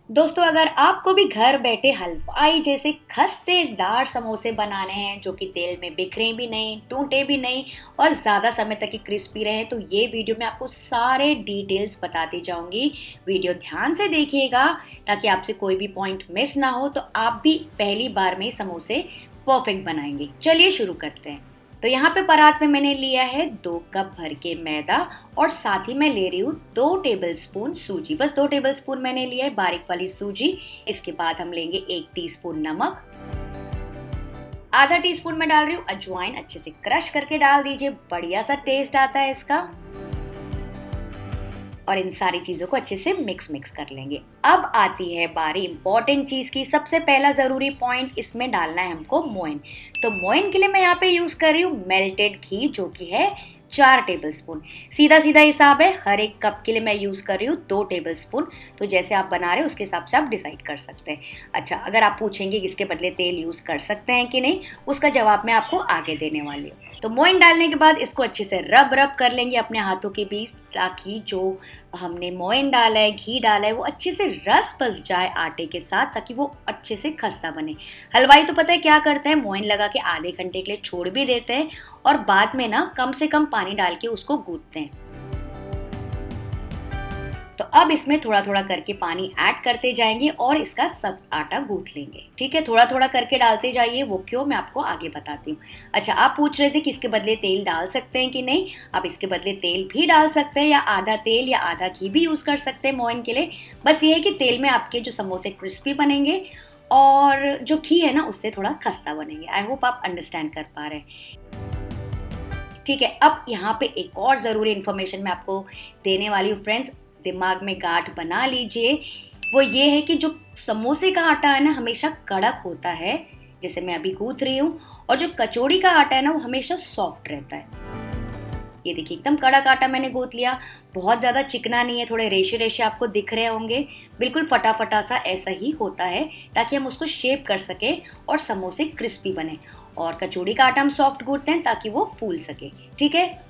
दोस्तों, अगर आपको भी घर बैठे हलवाई जैसे खस्तेदार समोसे बनाने हैं जो कि तेल में बिखरे भी नहीं, टूटे भी नहीं और ज़्यादा समय तक ही क्रिस्पी रहे, तो ये वीडियो मैं आपको सारे डिटेल्स बताती जाऊंगी। वीडियो ध्यान से देखिएगा ताकि आपसे कोई भी पॉइंट मिस ना हो, तो आप भी पहली बार में ही समोसे परफेक्ट बनाएंगे। चलिए शुरू करते हैं। तो यहाँ पे परात में मैंने लिया है 2 कप भर के मैदा और साथ ही मैं ले रही हूँ 2 टेबलस्पून सूजी। बस 2 टेबलस्पून मैंने लिया है बारीक वाली सूजी। इसके बाद हम लेंगे 1 टीस्पून नमक, आधा टीस्पून मैं डाल रही हूँ अजवाइन। अच्छे से क्रश करके डाल दीजिए, बढ़िया सा टेस्ट आता है इसका। और इन सारी चीजों को अच्छे से मिक्स कर लेंगे। अब आती है बारी इंपॉर्टेंट चीज की। सबसे पहला जरूरी पॉइंट, इसमें डालना है हमको मोइन। तो मोइन के लिए मैं यहाँ पे यूज कर रही हूँ मेल्टेड घी, जो कि है 4 टेबलस्पून। सीधा सीधा हिसाब है, हर एक कप के लिए मैं यूज कर रही हूँ 2 टेबलस्पून। तो जैसे आप बना रहे हो उसके हिसाब से आप डिसाइड कर सकते हैं। अच्छा, अगर आप पूछेंगे कि इसके बदले तेल यूज कर सकते हैं कि नहीं, उसका जवाब मैं आपको आगे देने वाली हूँ। तो मोइन डालने के बाद इसको अच्छे से रब रब कर लेंगे अपने हाथों के बीच, ताकि जो हमने मोइन डाला है, घी डाला है, वो अच्छे से रस बस जाए आटे के साथ, ताकि वो अच्छे से खस्ता बने। हलवाई तो पता है क्या करते हैं, मोइन लगा के आधे घंटे के लिए छोड़ भी देते हैं और बाद में ना कम से कम पानी डाल के उसको गूंथते हैं। तो अब इसमें थोड़ा थोड़ा करके पानी ऐड करते जाएंगे और इसका सब आटा गूंथ लेंगे। ठीक है, थोड़ा थोड़ा करके डालते जाइए। वो क्यों, मैं आपको आगे बताती हूँ। अच्छा, आप पूछ रहे थे कि इसके बदले तेल डाल सकते हैं कि नहीं। आप इसके बदले तेल भी डाल सकते हैं, या आधा तेल या आधा घी भी यूज कर सकते हैं मोइन के लिए। बस ये है कि तेल में आपके जो समोसे क्रिस्पी बनेंगे और जो घी है ना उससे थोड़ा खस्ता बनेंगे। आई होप आप अंडरस्टैंड कर पा रहे हैं। ठीक है, अब यहाँ पे एक और ज़रूरी इन्फॉर्मेशन मैं आपको देने वाली हूँ फ्रेंड्स। दिमाग में गांठ बना लीजिए। वो ये है कि जो समोसे का आटा है ना हमेशा कड़क होता है, जैसे मैं अभी गूंथ रही हूँ। और जो कचौड़ी का आटा है ना वो हमेशा सॉफ्ट रहता है। ये देखिए, एकदम कड़क आटा मैंने गूंथ लिया। बहुत ज़्यादा चिकना नहीं है, थोड़े रेशे रेशे आपको दिख रहे होंगे। बिल्कुल फटा फटा सा ऐसा ही होता है, ताकि हम उसको शेप कर सके और समोसे क्रिस्पी बने। और कचौड़ी का आटा हम सॉफ्ट गूंथते हैं ताकि वो फूल सके। ठीक है,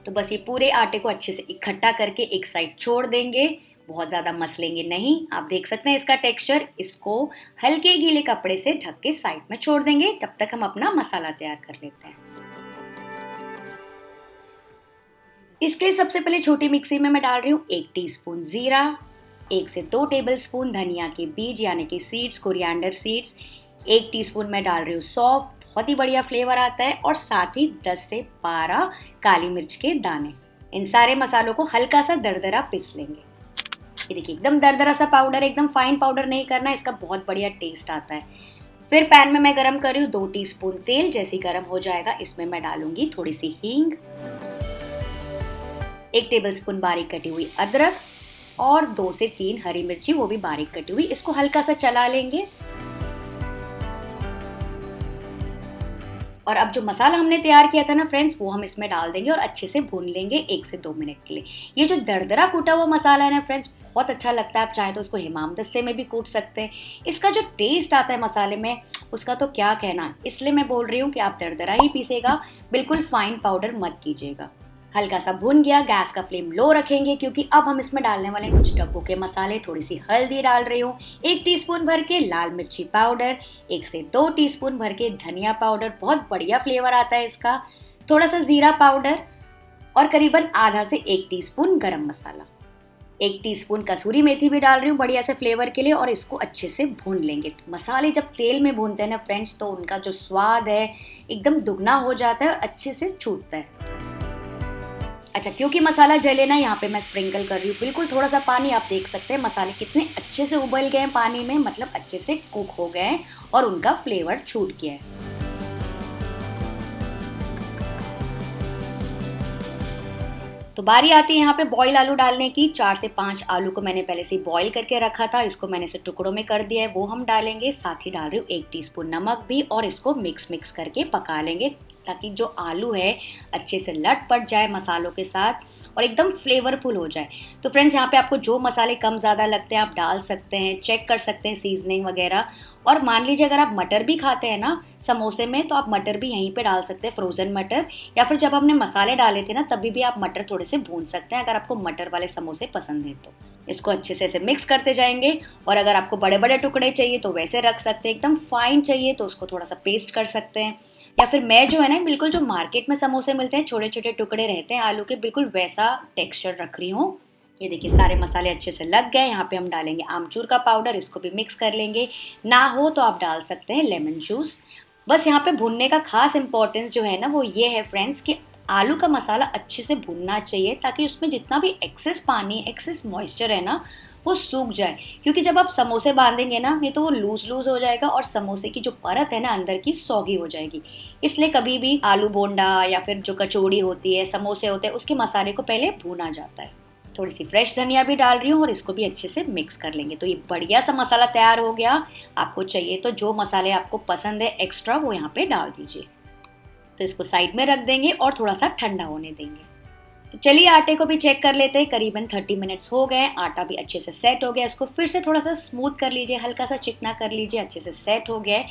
तो बस ये पूरे आटे को अच्छे से इकट्ठा करके एक साइड छोड़ देंगे। बहुत ज़्यादा मसलेंगे नहीं। आप देख सकते हैं इसका टेक्सचर। इसको हल्के गीले कपड़े से ढक के साइड में छोड़ देंगे। तब तक हम अपना मसाला तैयार कर लेते हैं। इसके लिए सबसे पहले छोटी मिक्सी में मैं डाल रही हूँ 1 टीस्पून जीरा, 1 से 2 टेबलस्पून धनिया के बीज यानी कि सीड्स, कोरिएंडर सीड्स। 1 टीस्पून मैं डाल रही हूँ सौंफ, बहुत ही बढ़िया फ्लेवर आता है। और साथ ही 10 से 12 काली मिर्च के दाने। इन सारे मसालों को हल्का सा दरदरा पीस लेंगे। ये देखिए, एकदम दरदरा सा पाउडर, एकदम फाइन पाउडर नहीं करना, इसका बहुत बढ़िया टेस्ट आता है। फिर पैन में मैं गरम कर रही हूँ 2 टीस्पून तेल। जैसे ही गरम हो जाएगा इसमें मैं डालूंगी थोड़ी सी हींग, 1 टेबलस्पून बारीक कटी हुई अदरक और 2 से 3 हरी मिर्ची, वो भी बारीक कटी हुई। इसको हल्का सा चला लेंगे। और अब जो मसाला हमने तैयार किया था ना फ्रेंड्स, वो हम इसमें डाल देंगे और अच्छे से भून लेंगे 1 से 2 मिनट के लिए। ये जो दरदरा कूटा हुआ मसाला है ना फ्रेंड्स, बहुत अच्छा लगता है। आप चाहे तो उसको हिमाम दस्ते में भी कूट सकते हैं। इसका जो टेस्ट आता है मसाले में, उसका तो क्या कहना। इसलिए मैं बोल रही हूँ कि आप दरदरा ही पीसेगा, बिल्कुल फाइन पाउडर मत कीजिएगा। हल्का सा भुन गया, गैस का फ्लेम लो रखेंगे, क्योंकि अब हम इसमें डालने वाले हैं कुछ डब्बों के मसाले। थोड़ी सी हल्दी डाल रही हूँ, 1 टीस्पून भर के लाल मिर्ची पाउडर, 1 से 2 टीस्पून भर के धनिया पाउडर, बहुत बढ़िया फ्लेवर आता है इसका। थोड़ा सा जीरा पाउडर और करीबन आधा से 1 टीस्पून गरम मसाला। 1 टीस्पून कसूरी मेथी भी डाल रही हूँ बढ़िया से फ्लेवर के लिए। और इसको अच्छे से भून लेंगे। मसाले जब तेल में भूनते हैं ना फ्रेंड्स, तो उनका जो स्वाद है एकदम दुगना हो जाता है और अच्छे से छूटता है। अच्छा, क्योंकि मसाला जले ना, यहाँ पे मैं स्प्रिंकल कर रही हूँ बिल्कुल थोड़ा सा पानी। आप देख सकते हैं मसाले कितने अच्छे से उबल गए हैं पानी में, मतलब अच्छे से कुक हो गए हैं और उनका फ्लेवर छूट गया है। तो बारी आती है यहाँ पे बॉईल आलू डालने की। 4 से 5 आलू को मैंने पहले से बॉईल करके रखा था, इसको मैंने इसे टुकड़ों में कर दिया है, वो हम डालेंगे। साथ ही डाल रही हूँ 1 टीस्पून नमक भी, और इसको मिक्स करके पका लेंगे, ताकि जो आलू है अच्छे से लट पट जाए मसालों के साथ और एकदम फ्लेवरफुल हो जाए। तो फ्रेंड्स यहाँ पे आपको जो मसाले कम ज़्यादा लगते हैं आप डाल सकते हैं, चेक कर सकते हैं सीजनिंग वगैरह। और मान लीजिए अगर आप मटर भी खाते हैं ना समोसे में, तो आप मटर भी यहीं पे डाल सकते हैं, फ्रोज़न मटर, या फिर जब हमने मसाले डाले थे ना तभी भी आप मटर थोड़े से भून सकते हैं अगर आपको मटर वाले समोसे पसंद हैं तो। इसको अच्छे से ऐसे मिक्स करते जाएंगे। और अगर आपको बड़े बड़े टुकड़े चाहिए तो वैसे रख सकते हैं, एकदम फाइन चाहिए तो उसको थोड़ा सा पेस्ट कर सकते हैं। या फिर मैं जो है ना बिल्कुल जो मार्केट में समोसे मिलते हैं छोटे छोटे टुकड़े रहते हैं आलू के, बिल्कुल वैसा टेक्सचर रख रही हूँ। ये देखिए सारे मसाले अच्छे से लग गए। यहाँ पे हम डालेंगे आमचूर का पाउडर, इसको भी मिक्स कर लेंगे। ना हो तो आप डाल सकते हैं लेमन जूस। बस यहाँ पे भुनने का खास इंपॉर्टेंस जो है ना वो ये है फ्रेंड्स कि आलू का मसाला अच्छे से भुनना चाहिए ताकि उसमें जितना भी एक्सेस पानी, एक्सेस मॉइस्चर है ना वो सूख जाए। क्योंकि जब आप समोसे बांधेंगे ना नहीं तो वो लूज लूज हो जाएगा और समोसे की जो परत है ना अंदर की सौगी हो जाएगी। इसलिए कभी भी आलू बोंडा या फिर जो कचौड़ी होती है, समोसे होते हैं, उसके मसाले को पहले भूना जाता है। थोड़ी सी फ्रेश धनिया भी डाल रही हूँ और इसको भी अच्छे से मिक्स कर लेंगे। तो ये बढ़िया सा मसाला तैयार हो गया। आपको चाहिए तो जो मसाले आपको पसंद है एक्स्ट्रा वो यहाँ पे डाल दीजिए। तो इसको साइड में रख देंगे और थोड़ा सा ठंडा होने देंगे। तो चलिए आटे को भी चेक कर लेते हैं। करीबन 30 मिनट्स हो गए, आटा भी अच्छे से सेट हो गया। इसको फिर से थोड़ा सा स्मूथ कर लीजिए, हल्का सा चिकना कर लीजिए, अच्छे से सेट हो गया है।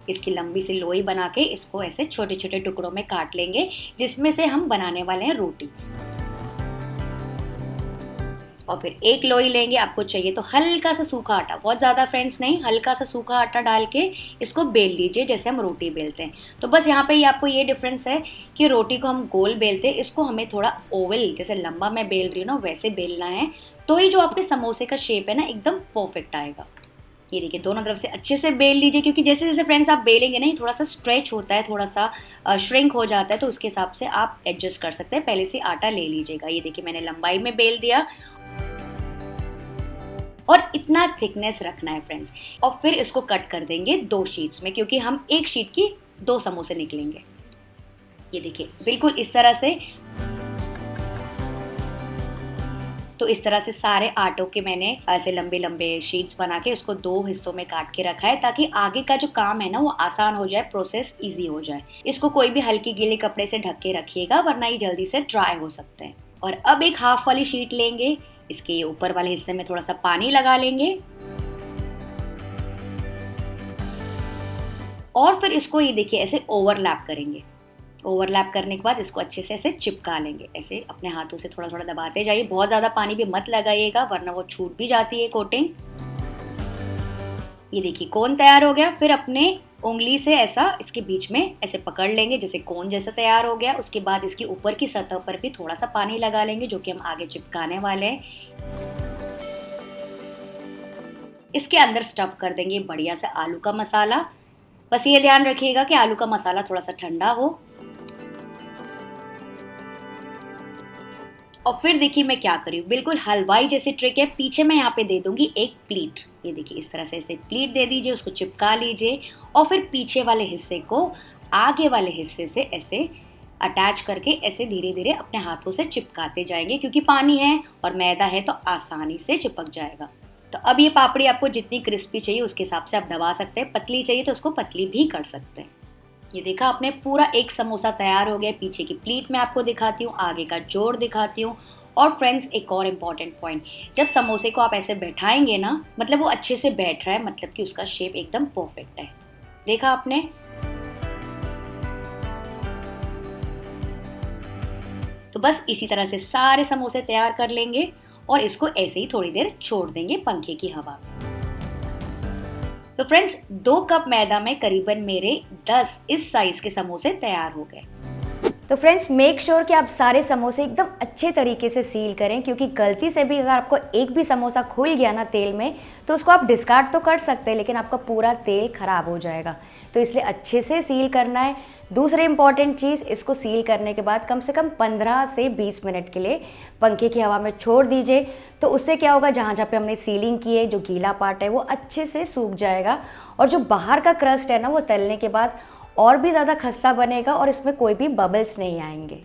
इसकी लंबी सी लोई बना के इसको ऐसे छोटे छोटे टुकड़ों में काट लेंगे जिसमें से हम बनाने वाले हैं रोटी। और फिर एक लोई लेंगे, आपको चाहिए तो हल्का सा सूखा आटा, बहुत ज़्यादा फ्रेंड्स नहीं, हल्का सा सूखा आटा डाल के इसको बेल लीजिए जैसे हम रोटी बेलते हैं। तो बस यहाँ पे ही आपको ये डिफरेंस है कि रोटी को हम गोल बेलते हैं, इसको हमें थोड़ा ओवल जैसे लंबा मैं बेल रही हूँ ना वैसे बेलना है। तो ही जो आपके समोसे का शेप है ना एकदम परफेक्ट आएगा। ये देखिए दोनों तरफ से अच्छे से बेल लीजिए, क्योंकि जैसे जैसे फ्रेंड्स आप बेलेंगे ना थोड़ा सा स्ट्रेच होता है, थोड़ा सा श्रिंक हो जाता है, तो उसके हिसाब से आप एडजस्ट कर सकते हैं। पहले से आटा ले लीजिएगा। ये देखिए मैंने लंबाई में बेल दिया और इतना थिकनेस रखना है फ्रेंड्स। और फिर इसको कट कर देंगे 2 शीट्स में, क्योंकि हम एक शीट की 2 समोसे निकलेंगे। ये देखिए बिल्कुल इस तरह से। तो इस तरह से सारे आटों के मैंने ऐसे लंबे लंबे शीट्स बना के उसको 2 हिस्सों में काट के रखा है ताकि आगे का जो काम है ना वो आसान हो जाए, प्रोसेस इजी हो जाए। इसको कोई भी हल्की गीले कपड़े से ढक के रखिएगा वरना ये जल्दी से ड्राई हो सकते हैं। और अब एक हाफ वाली शीट लेंगे, इसके ऊपर वाले हिस्से में थोड़ा सा पानी लगा लेंगे और फिर इसको ये देखिए ऐसे ओवरलैप करेंगे। ओवरलैप करने के बाद इसको अच्छे से ऐसे चिपका लेंगे। ऐसे अपने हाथों से थोड़ा थोड़ा दबाते जाइए, बहुत ज़्यादा पानी भी मत लगाइएगा वरना वो छूट भी जाती है कोटिंग। ये देखिए कोन तैयार हो गया। फिर अपने उंगली से ऐसा इसके बीच में ऐसे पकड़ लेंगे जैसे कोन जैसा तैयार हो गया। उसके बाद इसकी ऊपर की सतह पर भी थोड़ा सा पानी लगा लेंगे जो कि हम आगे चिपकाने वाले हैं। इसके अंदर स्टफ कर देंगे बढ़िया से आलू का मसाला। बस ये ध्यान रखिएगा कि आलू का मसाला थोड़ा सा ठंडा हो। और फिर देखिए मैं क्या करी हूँ, बिल्कुल हलवाई जैसी ट्रिक है। पीछे मैं यहाँ पे दे दूंगी एक प्लीट। ये देखिए इस तरह से ऐसे प्लीट दे दीजिए, उसको चिपका लीजिए और फिर पीछे वाले हिस्से को आगे वाले हिस्से से ऐसे अटैच करके ऐसे धीरे धीरे अपने हाथों से चिपकाते जाएंगे, क्योंकि पानी है और मैदा है तो आसानी से चिपक जाएगा। तो अब ये पापड़ी आपको जितनी क्रिस्पी चाहिए उसके हिसाब से आप दबा सकते हैं, पतली चाहिए तो उसको पतली भी कर सकते हैं। ये देखा आपने पूरा एक समोसा तैयार हो गया। पीछे की प्लीट मैं आपको दिखाती हूँ, आगे का जोड़ दिखाती हूँ। और फ्रेंड्स एक और इम्पॉर्टेंट पॉइंट, जब समोसे को आप ऐसे बैठाएंगे ना मतलब वो अच्छे से बैठ रहा है, मतलब कि उसका शेप एकदम परफेक्ट है। देखा आपने। तो बस इसी तरह से सारे समोसे तैयार कर लेंगे और इसको ऐसे ही थोड़ी देर छोड़ देंगे पंखे की हवा में। तो फ्रेंड्स 2 कप मैदा में करीबन मेरे 10 इस साइज के समोसे तैयार हो गए। तो फ्रेंड्स मेक श्योर कि आप सारे समोसे एकदम अच्छे तरीके से सील करें, क्योंकि गलती से भी अगर आपको एक भी समोसा खुल गया ना तेल में तो उसको आप डिस्कार्ड तो कर सकते हैं लेकिन आपका पूरा तेल खराब हो जाएगा। तो इसलिए अच्छे से सील करना है। दूसरी इंपॉर्टेंट चीज़, इसको सील करने के बाद कम से कम 15 से 20 मिनट के लिए पंखे की हवा में छोड़ दीजिए। तो उससे क्या होगा, जहाँ जहाँ पे हमने सीलिंग की है जो गीला पार्ट है वो अच्छे से सूख जाएगा और जो बाहर का क्रस्ट है ना वो तलने के बाद और भी ज़्यादा खस्ता बनेगा और इसमें कोई भी बबल्स नहीं आएंगे।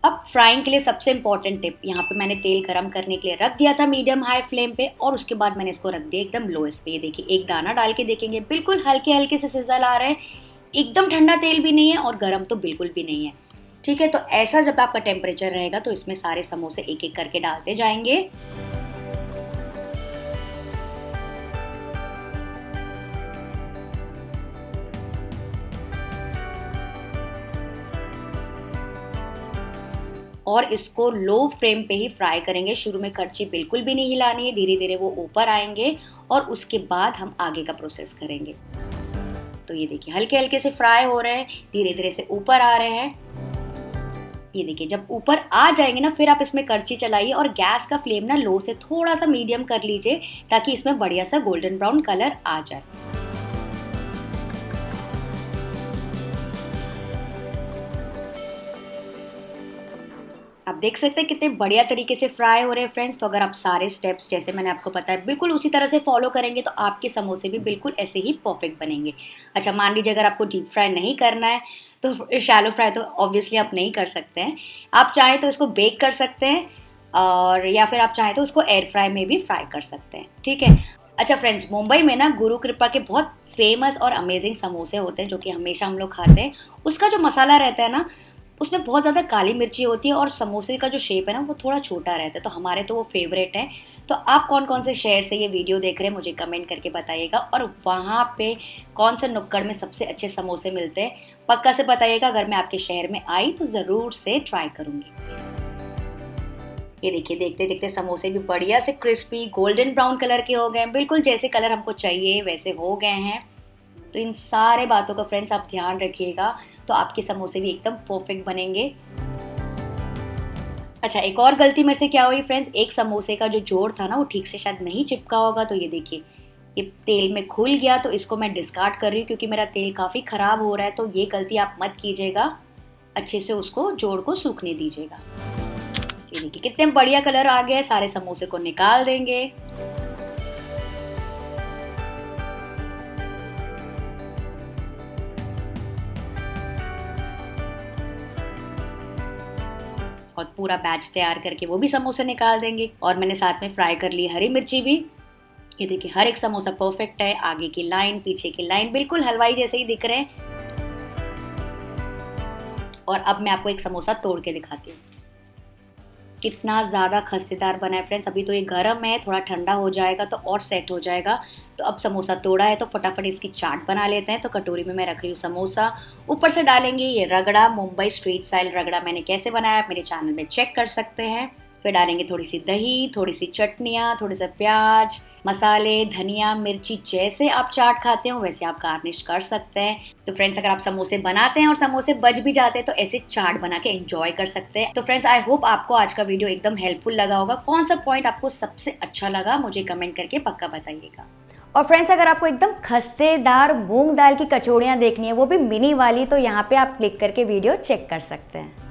अब फ्राइंग के लिए सबसे इम्पॉर्टेंट टिप, यहाँ पे मैंने तेल गरम करने के लिए रख दिया था मीडियम हाई फ्लेम पे और उसके बाद मैंने इसको रख दिया एकदम लोएस्ट पे। ये देखिए एक दाना डाल के देखेंगे, बिल्कुल हल्के हल्के से सिजल आ रहे हैं, एकदम ठंडा तेल भी नहीं है और गर्म तो बिल्कुल भी नहीं है। ठीक है, तो ऐसा जब आपका टेम्परेचर रहेगा तो इसमें सारे समोसे एक एक करके डालते जाएंगे। और इसको लो फ्लेम पे ही फ्राई करेंगे। शुरू में कड़छी बिल्कुल भी नहीं हिलानी है, धीरे धीरे वो ऊपर आएंगे और उसके बाद हम आगे का प्रोसेस करेंगे। तो ये देखिए हल्के हल्के से फ्राई हो रहे हैं, धीरे धीरे से ऊपर आ रहे हैं। ये देखिए जब ऊपर आ जाएंगे ना, फिर आप इसमें कड़छी चलाइए और गैस का फ्लेम ना लो से थोड़ा सा मीडियम कर लीजिए, ताकि इसमें बढ़िया सा गोल्डन ब्राउन कलर आ जाए। आप देख सकते हैं कितने बढ़िया तरीके से फ्राई हो रहे हैं फ्रेंड्स। तो अगर आप सारे स्टेप्स जैसे मैंने आपको बताया बिल्कुल उसी तरह से फॉलो करेंगे तो आपके समोसे भी बिल्कुल ऐसे ही परफेक्ट बनेंगे। अच्छा, मान लीजिए अगर आपको डीप फ्राई नहीं करना है तो शैलो फ्राई तो ऑब्वियसली आप नहीं कर सकते हैं। आप चाहें तो इसको बेक कर सकते हैं और या फिर आप चाहें तो उसको एयर फ्राई में भी फ्राई कर सकते हैं। ठीक है। अच्छा फ्रेंड्स, मुंबई में ना गुरु कृपा के बहुत फेमस और अमेजिंग समोसे होते हैं जो कि हमेशा हम लोग खाते हैं। उसका जो मसाला रहता है ना, उसमें बहुत ज़्यादा काली मिर्ची होती है और समोसे का जो शेप है ना वो थोड़ा छोटा रहता है। तो हमारे तो वो फेवरेट है। तो आप कौन कौन से शहर से ये वीडियो देख रहे हैं मुझे कमेंट करके बताइएगा, और वहाँ पे कौन से नुक्कड़ में सबसे अच्छे समोसे मिलते हैं पक्का से बताइएगा। अगर मैं आपके शहर में आई तो ज़रूर से ट्राई करूँगी। ये देखिए देखते देखते समोसे भी बढ़िया से क्रिस्पी गोल्डन ब्राउन कलर के हो गए हैं, बिल्कुल जैसे कलर हमको चाहिए वैसे हो गए हैं। तो इन सारे बातों का फ्रेंड्स आप ध्यान रखिएगा, तो आपके समोसे भी एकदम परफेक्ट बनेंगे। अच्छा, एक और गलती मेरे से क्या हुई फ्रेंड्स, एक समोसे का जो जोड़ था ना वो ठीक से शायद नहीं चिपका होगा। तो ये देखिए ये तेल में खुल गया, तो इसको मैं डिस्कार्ड कर रही हूँ क्योंकि मेरा तेल काफ़ी ख़राब हो रहा है। तो ये गलती आप मत कीजिएगा, अच्छे से उसको जोड़ को सूखने दीजिएगा। ये देखिए कितने बढ़िया कलर आ गया है। सारे समोसे को निकाल देंगे। और पूरा बैच तैयार करके वो भी समोसे निकाल देंगे। और मैंने साथ में फ्राई कर ली हरी मिर्ची भी। ये देखिए हर एक समोसा परफेक्ट है, आगे की लाइन पीछे की लाइन बिल्कुल हलवाई जैसे ही दिख रहे हैं। और अब मैं आपको एक समोसा तोड़ के दिखाती हूँ, कितना ज़्यादा खस्तेदार बना है फ्रेंड्स। अभी तो ये गर्म है, थोड़ा ठंडा हो जाएगा तो और सेट हो जाएगा। तो अब समोसा तोड़ा है तो फटाफट इसकी चाट बना लेते हैं। तो कटोरी में मैं रख रही हूँ समोसा, ऊपर से डालेंगे ये रगड़ा। मुंबई स्ट्रीट स्टाइल रगड़ा मैंने कैसे बनाया आप मेरे चैनल में चेक कर सकते हैं। फिर डालेंगे थोड़ी सी दही, थोड़ी सी चटनियाँ, थोड़े से प्याज, मसाले, धनिया, मिर्ची, जैसे आप चाट खाते हो वैसे आप गार्निश कर सकते हैं। तो फ्रेंड्स अगर आप समोसे बनाते हैं और समोसे बच भी जाते हैं तो ऐसे चाट बना के एंजॉय कर सकते हैं। तो फ्रेंड्स आई होप आपको आज का वीडियो एकदम हेल्पफुल लगा होगा। कौन सा पॉइंट आपको सबसे अच्छा लगा मुझे कमेंट करके पक्का बताइएगा। और फ्रेंड्स अगर आपको एकदम खस्तेदार मूंग दाल की कचौड़ियाँ देखनी है, वो भी मिनी वाली, तो यहाँ पे आप क्लिक करके वीडियो चेक कर सकते हैं।